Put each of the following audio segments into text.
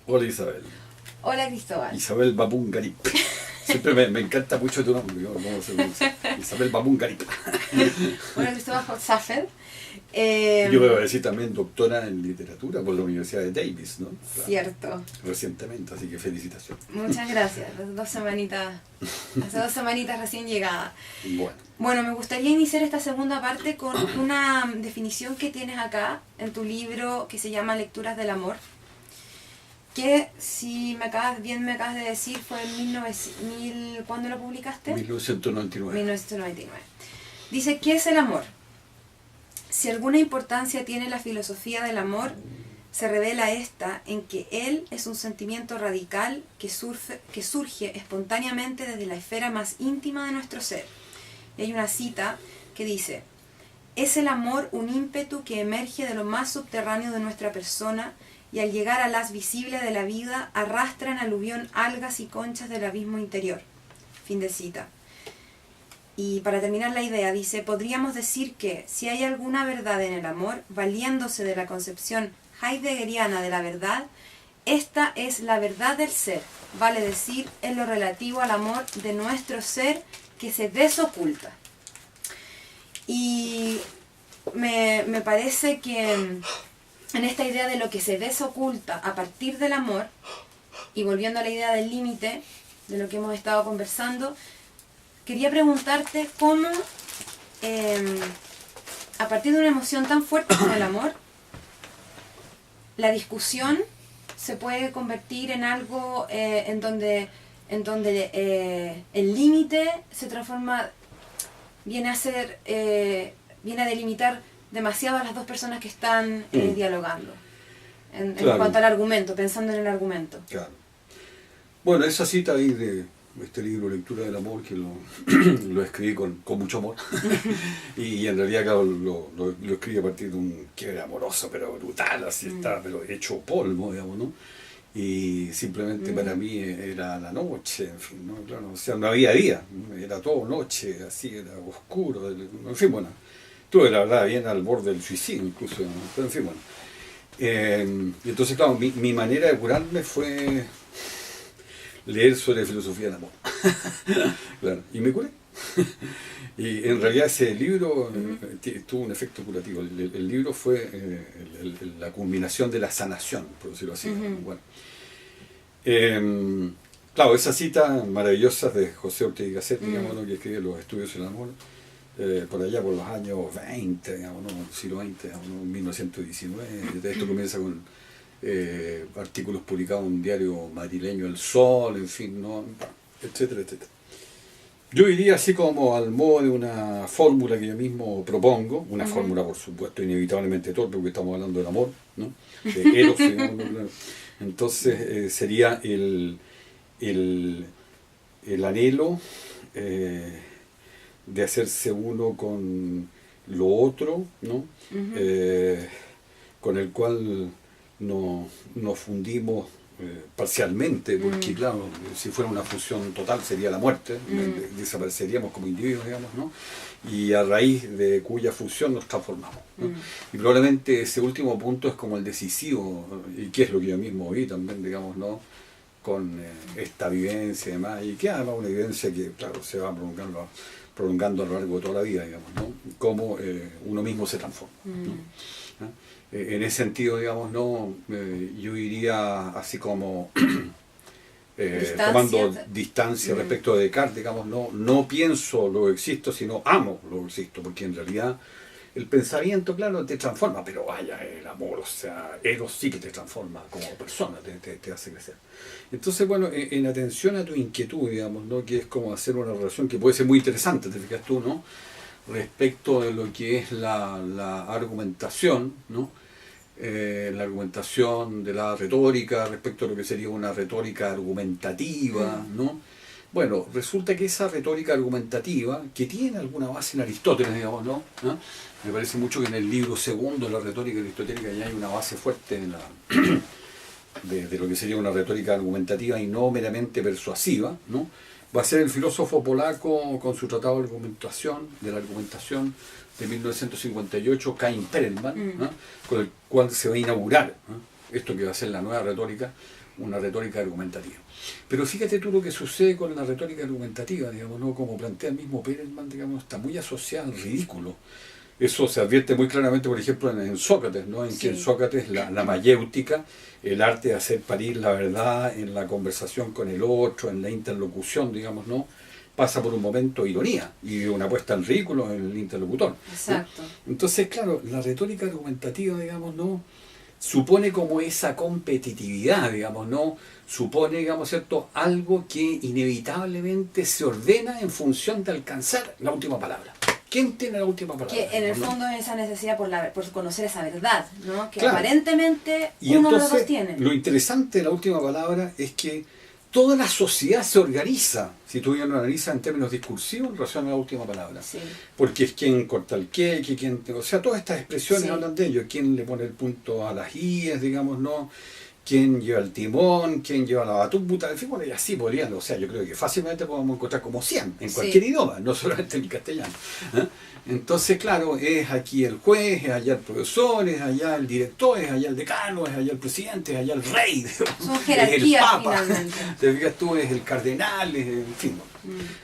Hola Isabel. Hola Cristóbal. Isabel Babungarip. Siempre me encanta mucho tu nombre. ¿Cómo se pronuncia? Isabel Babungarip. Hola Cristóbal Hotzaffer. Yo debo decir también doctora en literatura por la Universidad de Davis, ¿no? Claro, Cierto. recientemente, así que felicitaciones. Muchas gracias. Hace 2 semanitas recién llegada. Bueno, Bueno, me gustaría iniciar esta segunda parte con una definición que tienes acá en tu libro que se llama Lecturas del Amor. Que, si me acabas de decir, fue en ¿cuándo lo publicaste? 1999. 1999. Dice, ¿qué es el amor? Si alguna importancia tiene la filosofía del amor, se revela esta en que él es un sentimiento radical que surge espontáneamente desde la esfera más íntima de nuestro ser. Y hay una cita que dice, es el amor un ímpetu que emerge de lo más subterráneo de nuestra persona y al llegar al haz visible de la vida arrastra en aluvión algas y conchas del abismo interior. Fin de cita. Y para terminar la idea, dice, podríamos decir que si hay alguna verdad en el amor, valiéndose de la concepción heideggeriana de la verdad, esta es la verdad del ser, vale decir, en lo relativo al amor de nuestro ser que se desoculta. Y me parece que en esta idea de lo que se desoculta a partir del amor, y volviendo a la idea del límite, de lo que hemos estado conversando, quería preguntarte cómo, a partir de una emoción tan fuerte como el amor, la discusión se puede convertir en algo en donde el límite se transforma, viene a delimitar demasiado a las dos personas que están dialogando, en cuanto al argumento, pensando en el argumento. Claro. Bueno, esa cita ahí de este libro, Lectura del Amor, que lo escribí con mucho amor. y en realidad, claro, lo escribí a partir de un quiebre amoroso, pero brutal, así está, pero hecho polvo, digamos, ¿no? Y simplemente para mí era la noche, en fin, ¿no? Claro, o sea, no había día, ¿no? Era todo noche, así, era oscuro, en fin, bueno. Tuve, la verdad, bien al borde del suicidio, incluso, ¿no? Pero en fin, bueno. Entonces, claro, mi manera de curarme fue leer sobre filosofía del amor. Claro, y me curé. Y en realidad ese libro tuvo un efecto curativo. El libro fue la culminación de la sanación, por decirlo así. Bueno. Claro, esas citas maravillosas de José Ortega y Gasset, digamos, ¿no? Que escribe Los Estudios del Amor, por allá por los años 20, digamos, ¿no? Siglo XX, digamos, ¿no? 1919. Esto comienza con artículos publicados en un diario madrileño, El Sol, en fin, ¿no? Etcétera, etcétera. Yo iría así como al modo de una fórmula que yo mismo propongo, una fórmula por supuesto inevitablemente torpe porque estamos hablando del amor, ¿no? De Eros, digamos, ¿no? Entonces sería el anhelo de hacerse uno con lo otro, ¿no? Con el cual nos fundimos parcialmente, porque claro, si fuera una fusión total sería la muerte, desapareceríamos como individuos, digamos, ¿no? Y a raíz de cuya fusión nos transformamos, ¿no? Y probablemente ese último punto es como el decisivo, y que es lo que yo mismo vi también, digamos, ¿no? Con esta vivencia y demás, y que además una vivencia que, claro, se va prolongando a lo largo de toda la vida, digamos, ¿no? Cómo uno mismo se transforma, ¿no? ¿Ah? En ese sentido, digamos, ¿no? Yo iría así como tomando distancia respecto de Descartes, digamos, no pienso lo que existo, sino amo lo que existo, porque en realidad el pensamiento, claro, te transforma, pero vaya, el amor, o sea, Eros sí que te transforma como persona, te hace crecer. Entonces, bueno, en atención a tu inquietud, digamos, ¿no? Que es como hacer una relación que puede ser muy interesante, te fijas tú, ¿no? Respecto de lo que es la argumentación, ¿no? La argumentación de la retórica respecto a lo que sería una retórica argumentativa, ¿no? Bueno, resulta que esa retórica argumentativa, que tiene alguna base en Aristóteles, digamos, ¿no? Me parece mucho que en el libro segundo de la retórica aristotélica ya hay una base fuerte en de lo que sería una retórica argumentativa y no meramente persuasiva, ¿no? Va a ser el filósofo polaco con su tratado de la argumentación de 1958, Kain Perelman, ¿no? Con el cual se va a inaugurar, ¿no? esto que va a ser la nueva retórica, una retórica argumentativa. Pero fíjate tú lo que sucede con la retórica argumentativa, digamos, ¿no? Como plantea el mismo Perelman, digamos, está muy asociada al ridículo. Eso se advierte muy claramente, por ejemplo, en Sócrates, ¿no? En que en Sócrates la mayéutica, el arte de hacer parir la verdad en la conversación con el otro, en la interlocución, digamos, ¿no? Pasa por un momento de ironía y una puesta en ridículo en el interlocutor. Exacto. ¿No? Entonces, claro, la retórica argumentativa, digamos, ¿no? Supone como esa competitividad, digamos, ¿no? Supone, digamos, ¿cierto? Algo que inevitablemente se ordena en función de alcanzar la última palabra. ¿Quién tiene la última palabra? Que en el fondo es esa necesidad por conocer esa verdad, ¿no? Que claro. Aparentemente y uno entonces, de los dos tiene. Lo interesante de la última palabra es que toda la sociedad se organiza, si tú bien lo analizas en términos discursivos, en relación a la última palabra. Sí. Porque es quien corta el queque, o sea, todas estas expresiones hablan de ello. Quién le pone el punto a las IES, digamos, ¿no? Quién lleva el timón, quién lleva la batuta, en fin, bueno, y así podrían, o sea, yo creo que fácilmente podemos encontrar como 100 en cualquier idioma, no solamente en el castellano. ¿Eh? Entonces, claro, es aquí el juez, es allá el profesor, es allá el director, es allá el decano, es allá el presidente, es allá el rey, son jerarquías, es el papa, finalmente. te fijas tú, es el cardenal, en fin.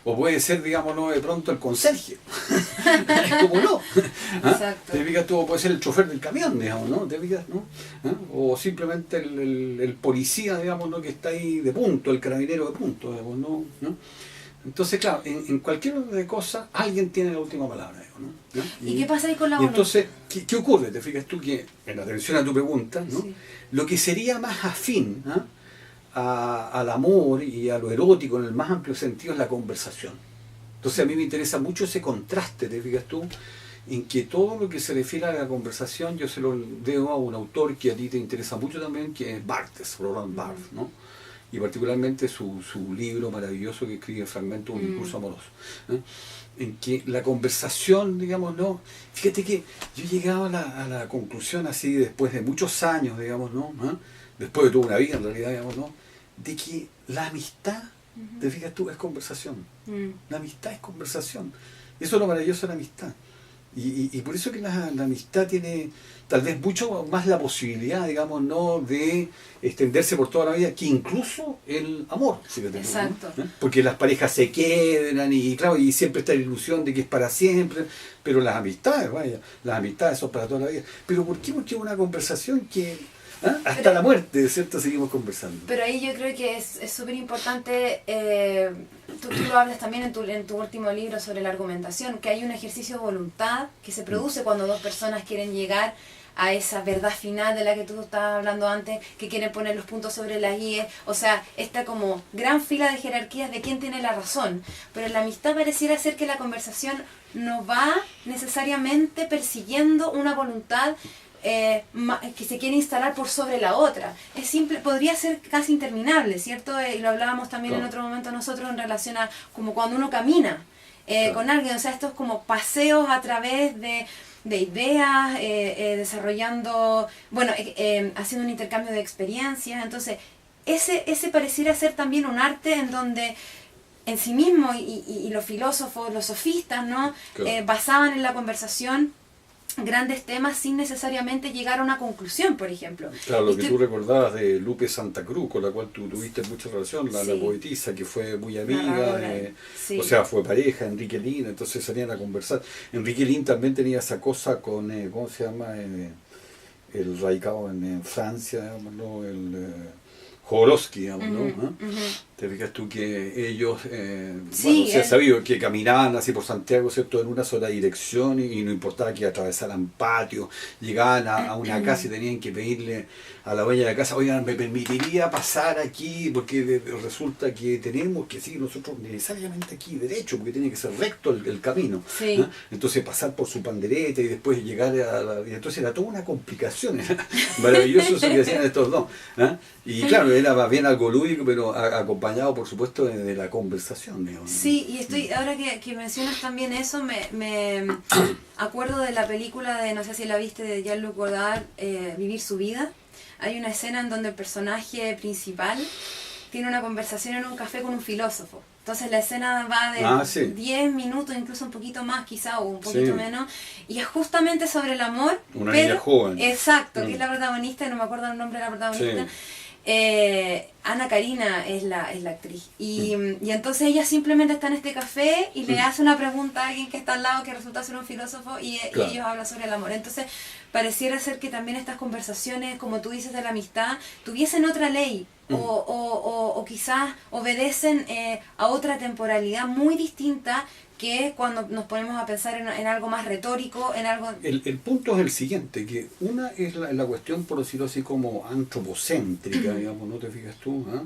O puede ser, digamos, no de pronto el conserje. Como no. Exacto. Te fijas tú, puede ser el chofer del camión, digamos, ¿no? Te fijas, ¿no? O simplemente el policía, digamos, ¿no? Que está ahí de punto, el carabinero de punto, digamos, ¿no? Entonces, claro, en cualquier orden de cosas, alguien tiene la última palabra, digamos, ¿no? ¿Y qué pasa ahí con la ONU? Entonces, ¿qué ocurre? Te fijas tú que, en atención a tu pregunta, ¿no? Sí. Lo que sería más afín, al amor y a lo erótico en el más amplio sentido es la conversación. Entonces a mí me interesa mucho ese contraste, te fijas tú, en que todo lo que se refiere a la conversación yo se lo debo a un autor que a ti te interesa mucho también, que es Barthes, Roland Barthes, ¿no? Y particularmente su libro maravilloso que escribe Fragmento de un discurso amoroso, ¿eh? En que la conversación, digamos, ¿no? Fíjate que yo llegaba a la conclusión así después de muchos años, digamos, ¿no? Después de toda una vida en realidad, digamos, ¿no? De que la amistad, te fijas tú, es conversación. La amistad es conversación. Eso es lo maravilloso de la amistad. Y por eso que la amistad tiene tal vez mucho más la posibilidad, digamos, ¿no? De extenderse por toda la vida que incluso el amor. Fíjate, exacto. ¿no? Porque las parejas se quiebran y claro, y siempre está la ilusión de que es para siempre, pero las amistades, vaya, las amistades son para toda la vida. ¿Pero por qué? Porque es una conversación que hasta la muerte, ¿cierto? Seguimos conversando. Pero ahí yo creo que es súper importante, tú lo hablas también en tu último libro sobre la argumentación, que hay un ejercicio de voluntad que se produce cuando dos personas quieren llegar a esa verdad final de la que tú estabas hablando antes, que quieren poner los puntos sobre las IES, o sea, esta como gran fila de jerarquías de quién tiene la razón. Pero en la amistad pareciera ser que la conversación no va necesariamente persiguiendo una voluntad que se quiere instalar por sobre la otra. Es simple, podría ser casi interminable, ¿cierto? Y lo hablábamos también en otro momento nosotros en relación a como cuando uno camina con alguien, o sea, estos como paseos a través de ideas, desarrollando, bueno, haciendo un intercambio de experiencias. Entonces, ese pareciera ser también un arte en donde en sí mismo y los filósofos, los sofistas, ¿no? Claro. Basaban en la conversación grandes temas sin necesariamente llegar a una conclusión, por ejemplo. Claro, lo que tú recordabas de Lupe Santa Cruz, con la cual tú tuviste mucha relación, la poetisa, que fue muy amiga, o sea, fue pareja, Enrique Lin, entonces salían a conversar. Enrique Lin también tenía esa cosa con, ¿cómo se llama? El radicado en Francia, digamos, ¿no? Jodorowsky, digamos, ¿no? Te fijas tú que ellos, bueno, se ha sabido que caminaban así por Santiago, ¿cierto?, en una sola dirección y no importaba que atravesaran patios, llegaban a una casa y tenían que pedirle a la dueña de la casa, oigan, ¿me permitiría pasar aquí? Porque resulta que tenemos que seguir nosotros necesariamente aquí derecho, porque tiene que ser recto el camino. Sí. Entonces pasar por su pandereta y después llegar y entonces era toda una complicación, era maravilloso eso que hacían estos dos. Y claro, era más bien algo lúdico, pero acompañado, por supuesto, de la conversación. Digamos. Sí, y estoy, ahora que mencionas también eso, me acuerdo de la película de, no sé si la viste, de Jean-Luc Godard, Vivir su vida. Hay una escena en donde el personaje principal tiene una conversación en un café con un filósofo. Entonces la escena va de sí. 10 minutos, incluso un poquito más quizá, o un poquito Sí. menos, y es justamente sobre el amor. Una pero, niña joven. Exacto, que es la protagonista, no me acuerdo el nombre de la protagonista. Sí. Ana Karina es la actriz. Y entonces ella simplemente está en este café y le hace una pregunta a alguien que está al lado que resulta ser un filósofo y Claro. ellos hablan sobre el amor. Entonces pareciera ser que también estas conversaciones, como tú dices, de la amistad, tuviesen otra ley. O quizás obedecen a otra temporalidad muy distinta que cuando nos ponemos a pensar en algo más retórico, en algo... El punto es el siguiente, que una es la cuestión, por decirlo así, como antropocéntrica, digamos, ¿no te fijas tú? ¿Ah?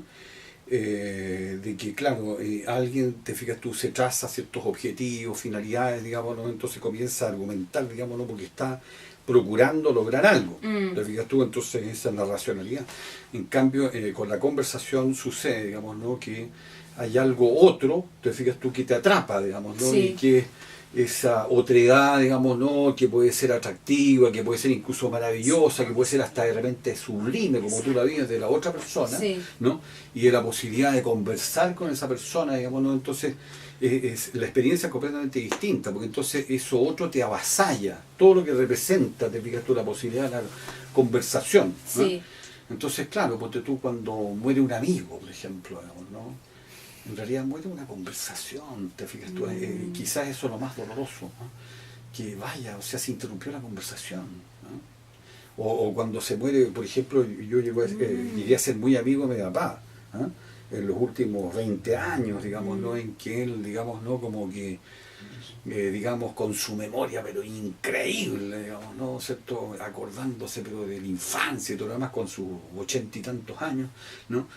De que, claro, alguien, te fijas tú, se traza ciertos objetivos, finalidades, digamos, ¿no? Entonces comienza a argumentar, digamos, ¿no? Porque está procurando lograr algo, te fijas tú, entonces esa es la racionalidad. En cambio, con la conversación sucede, digamos, ¿no? Que hay algo otro, te fijas tú, que te atrapa, digamos, ¿no? Sí. Y que esa otredad, digamos, ¿no? Que puede ser atractiva, que puede ser incluso maravillosa, que puede ser hasta de repente sublime, como tú la vives de la otra persona, Sí. ¿no? Y de la posibilidad de conversar con esa persona, digamos, ¿no? Entonces, la experiencia es completamente distinta, porque entonces eso otro te avasalla, todo lo que representa, te fijas tú, la posibilidad de la conversación, ¿no? Sí. Entonces, claro, porque tú cuando muere un amigo, por ejemplo, digamos, ¿no? En realidad muere una conversación, te fijas tú, quizás eso es lo más doloroso, ¿no? Que vaya, o sea, se interrumpió la conversación, ¿no? O cuando se muere, por ejemplo, yo llegué a ser muy amigo de mi papá, ¿no? En los últimos 20 años, digamos, ¿no? En que él, digamos, ¿no? Como que, digamos, con su memoria, pero increíble, digamos, ¿no? ¿Cierto? Acordándose, pero de la infancia y todo lo demás, con sus 80 y tantos años, ¿no?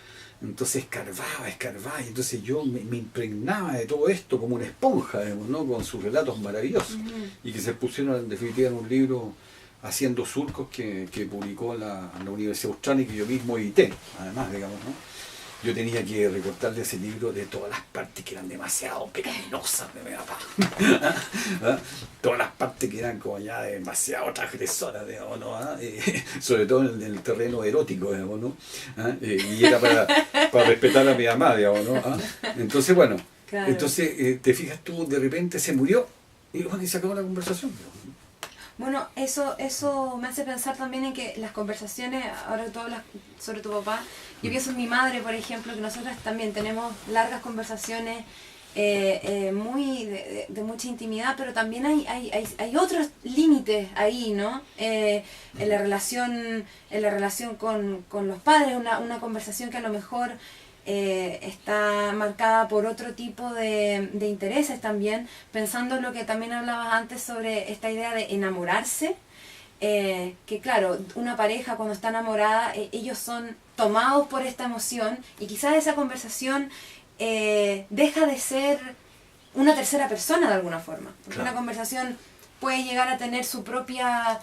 Entonces escarbaba, y entonces yo me impregnaba de todo esto como una esponja, digamos, ¿no? Con sus relatos maravillosos, y que se pusieron en definitiva en un libro Haciendo Surcos que publicó la Universidad Austral y que yo mismo edité, además, digamos, ¿no? Yo tenía que recortarle ese libro de todas las partes que eran demasiado pecaminosas de mi papá. ¿Ah? Todas las partes que eran como ya demasiado transgresoras, digamos, ¿no? ¿Ah? Sobre todo en el terreno erótico, digamos, ¿no? ¿Ah? Y era para respetar a mi mamá, digamos, ¿no? ¿Ah? Entonces, bueno, Claro. entonces te fijas tú, de repente se murió y, bueno, y se acabó la conversación. Bueno, eso me hace pensar también en que las conversaciones, ahora que tú hablas sobre tu papá, yo pienso en mi madre, por ejemplo, que nosotras también tenemos largas conversaciones muy de mucha intimidad, pero también hay otros límites ahí, ¿no? En la relación con los padres, una conversación que a lo mejor está marcada por otro tipo de intereses también, pensando en lo que también hablabas antes sobre esta idea de enamorarse, que claro, una pareja cuando está enamorada, ellos son tomados por esta emoción y quizás esa conversación deja de ser una tercera persona de alguna forma, porque Claro. una conversación puede llegar a tener su propia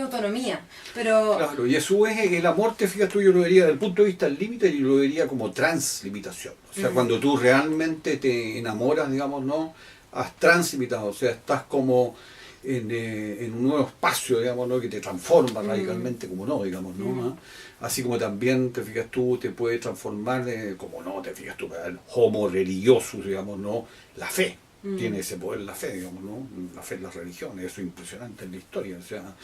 autonomía, pero Claro, y a su vez el amor, te fijas tú, yo lo vería desde el punto de vista del límite, y lo vería como translimitación. O sea, cuando tú realmente te enamoras, digamos, ¿no? Has translimitado, o sea, estás como en un nuevo espacio, digamos, ¿no? Que te transforma radicalmente, como no, digamos, ¿no? ¿Ah? Así como también, te fijas tú, te puede transformar, como no, te fijas tú, el homo religiosus, digamos, ¿no? La fe. Tiene ese poder la fe, digamos, ¿no? La fe en las religiones, eso es impresionante en la historia, o sea,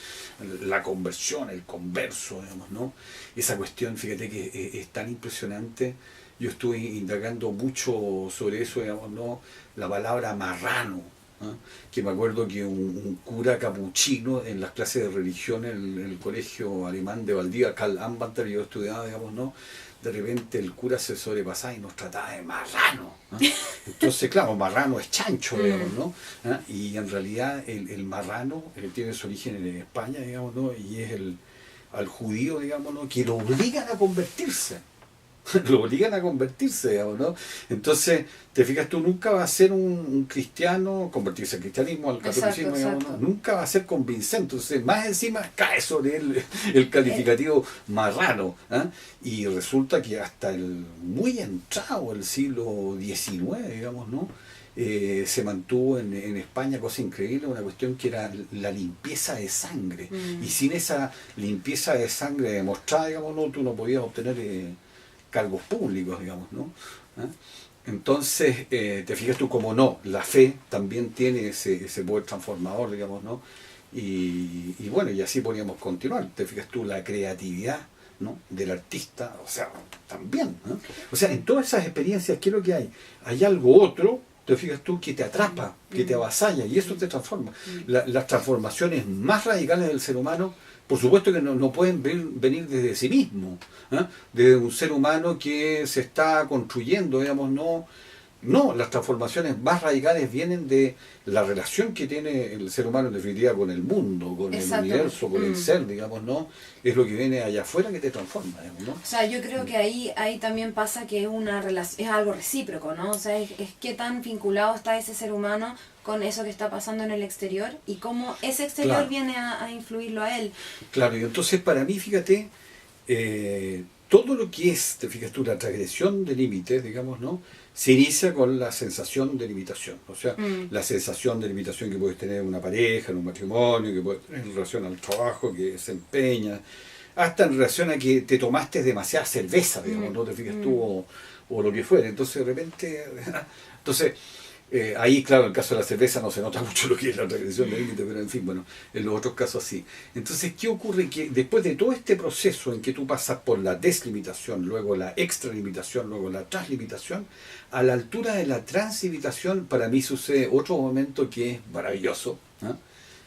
la conversión, el converso, digamos, ¿no? Esa cuestión, fíjate que es tan impresionante. Yo estuve indagando mucho sobre eso, digamos, ¿no? La palabra marrano, ¿ah? Que me acuerdo que un cura capuchino en las clases de religión en el colegio alemán de Valdivia, Karl Ambanter, yo estudiaba, digamos, ¿no? De repente el cura se sobrepasaba y nos trataba de marrano, ¿no? Entonces, claro, marrano es chancho, digamos, ¿no? ¿Ah? Y en realidad el marrano tiene su origen en España, digamos, ¿no? Y es al judío, digamos, ¿no? Que lo obligan a convertirse. Lo obligan a convertirse, digamos, ¿no? Entonces, te fijas tú, nunca va a ser un cristiano, convertirse al cristianismo, al catolicismo, Exacto, digamos, exacto. ¿no? Nunca va a ser convincente. Entonces, más encima cae sobre él el calificativo marrano, ¿ah? Y resulta que hasta el muy entrado el siglo XIX, digamos, ¿no? Se mantuvo en España, cosa increíble, una cuestión que era la limpieza de sangre. Y sin esa limpieza de sangre demostrada, digamos, ¿no? Tú no podías obtener cargos públicos, digamos, ¿no? ¿Ah? Entonces, te fijas tú como no, la fe también tiene ese poder transformador, digamos, ¿no? Y bueno, y así podríamos continuar. Te fijas tú la creatividad, ¿no? Del artista, o sea, también, ¿no? O sea, en todas esas experiencias, ¿qué es lo que hay? Hay algo otro, te fijas tú, que te atrapa, que te avasalla, y eso te transforma. Las transformaciones más radicales del ser humano, por supuesto que no pueden venir desde sí mismo, ¿eh? Desde un ser humano que se está construyendo, digamos, no, las transformaciones más radicales vienen de la relación que tiene el ser humano en definitiva con el mundo, con el universo, con el ser, digamos, ¿no? Es lo que viene allá afuera que te transforma, digamos, ¿no? O sea, yo creo que ahí también pasa que es una relación, es algo recíproco, ¿no? O sea, es qué tan vinculado está ese ser humano con eso que está pasando en el exterior y cómo ese exterior Claro. viene a influirlo a él. Claro, y entonces para mí, fíjate, todo lo que es, te fijas tú, la transgresión de límites, digamos, ¿no? Se inicia con la sensación de limitación. O sea, la sensación de limitación que puedes tener en una pareja, en un matrimonio, que puedes tener en relación al trabajo que desempeñas, hasta en relación a que te tomaste demasiada cerveza, digamos, ¿no? Te fijas tú, o lo que fuera. Entonces, de repente, entonces, ahí, claro, en el caso de la cerveza no se nota mucho lo que es la transgresión de límite, pero en fin, bueno, en los otros casos sí. Entonces, ¿qué ocurre? Que después de todo este proceso en que tú pasas por la deslimitación, luego la extralimitación, luego la translimitación, a la altura de la translimitación, para mí sucede otro momento que es maravilloso, ¿eh?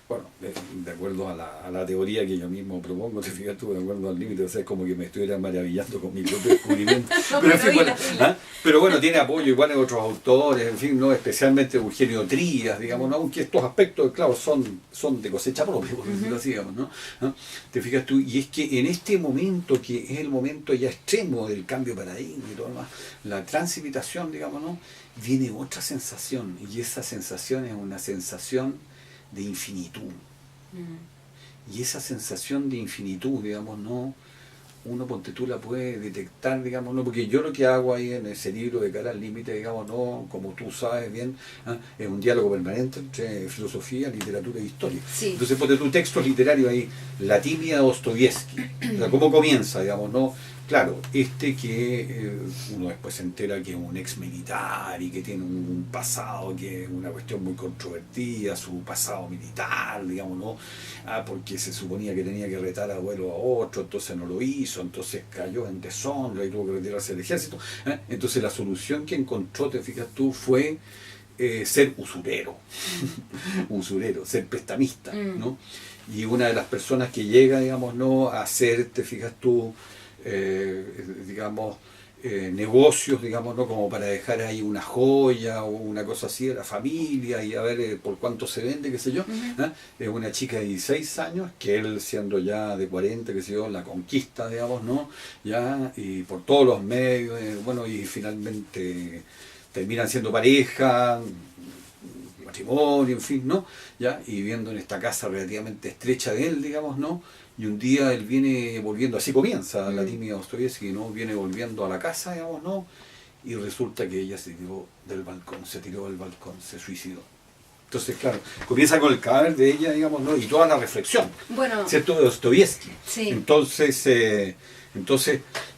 Bueno, de acuerdo a la teoría que yo mismo propongo, te fijas tú, de acuerdo al límite, o sea, es como que me estuviera maravillando con mi propio descubrimiento. Pero, en fin, bueno, ¿ah? Pero bueno, tiene apoyo igual en otros autores, en fin, no, especialmente Eugenio Trías, digamos, ¿no? Aunque estos aspectos, claro, son de cosecha propia, por decirlo así, digamos, ¿no? ¿Ah? Te fijas tú, y es que en este momento, que es el momento ya extremo del cambio de paradigma y todo lo demás, la transivitación, digamos, ¿no? Viene otra sensación, y esa sensación es una sensación de infinitud. Y esa sensación de infinitud, digamos, no, uno, ponte tú, la puede detectar, digamos, no, porque yo lo que hago ahí en ese libro de Cara al Límite, digamos, no, como tú sabes bien, ¿eh? Es un diálogo permanente entre filosofía, literatura e historia. Sí. Entonces, ponte tu texto literario ahí, La tibia de Dostoyevsky, o sea, ¿cómo comienza, digamos, no? Claro, que uno después se entera que es un ex militar y que tiene un pasado que es una cuestión muy controvertida, su pasado militar, digamos, ¿no? Porque se suponía que tenía que retar a vuelo a otro, entonces no lo hizo, entonces cayó en deshonra y tuvo que retirarse del ejército. Entonces la solución que encontró, te fijas tú, fue ser usurero, ser prestamista, ¿no? Y una de las personas que llega, digamos, ¿no? A hacer, te fijas tú, digamos, negocios, digamos, ¿no? Como para dejar ahí una joya o una cosa así de la familia y a ver por cuánto se vende, qué sé yo. Es una chica de 16 años que él, siendo ya de 40, qué sé yo, la conquista, digamos, ¿no? Ya, y por todos los medios, bueno, y finalmente terminan siendo pareja, matrimonio, en fin, ¿no? Ya, y viviendo en esta casa relativamente estrecha de él, digamos, ¿no? Y un día él viene volviendo, así comienza la tímida Dostoyevsky, ¿no? Viene volviendo a la casa, digamos, ¿no? Y resulta que ella se tiró del balcón, se suicidó. Entonces, claro, comienza con el cadáver de ella, digamos, ¿no? Y toda la reflexión, bueno, ¿cierto? De Dostoyevsky. Sí. Entonces,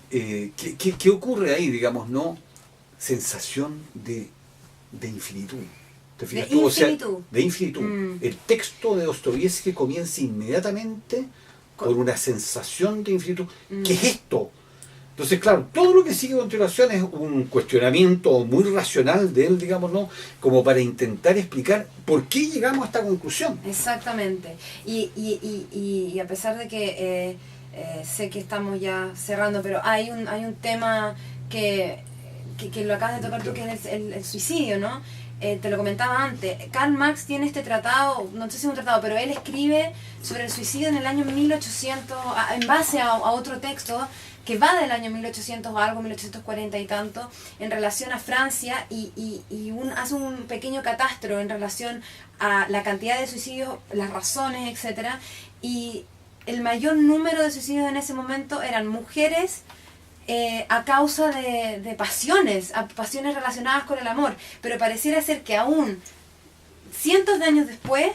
¿qué ocurre ahí, digamos, no? Sensación de infinitud. ¿Te fijas tú? O sea, de infinitud. El texto de Dostoyevsky comienza inmediatamente por una sensación de infinitud. ¿Qué es esto? Entonces, claro, todo lo que sigue a continuación es un cuestionamiento muy racional de él, digamos, ¿no? Como para intentar explicar por qué llegamos a esta conclusión. Exactamente. Y a pesar de que sé que estamos ya cerrando, pero hay un tema que lo acabas de tocar tú, que es el suicidio, ¿no? Te lo comentaba antes, Karl Marx tiene este tratado, no sé si es un tratado, pero él escribe sobre el suicidio en el año 1800, en base a otro texto que va del año 1800 o algo, 1840 y tanto, en relación a Francia, y hace un pequeño catastro en relación a la cantidad de suicidios, las razones, etcétera, y el mayor número de suicidios en ese momento eran mujeres, a causa de pasiones relacionadas con el amor, pero pareciera ser que aún cientos de años después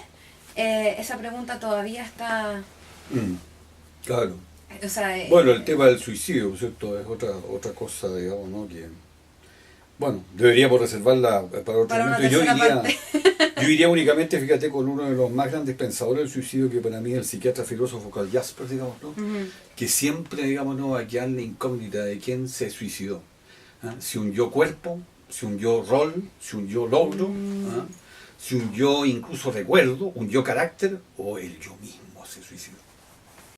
esa pregunta todavía está Claro. O sea, Bueno, el tema del suicidio, ¿cierto? Es otra cosa, digamos, ¿no? Que, bueno, deberíamos reservarla para otro para una momento. tercera parte. Yo iría únicamente, fíjate, con uno de los más grandes pensadores del suicidio, que para mí es el psiquiatra filósofo Karl Jaspers, digamos, ¿no? Ujú. Que siempre, digamos, ¿no? Aquí hay la incógnita de quién se suicidó. ¿Ah? Si un yo cuerpo, si un yo rol, si un yo logro, ¿ah? Si un yo incluso recuerdo, un yo carácter, o el yo mismo se suicidó.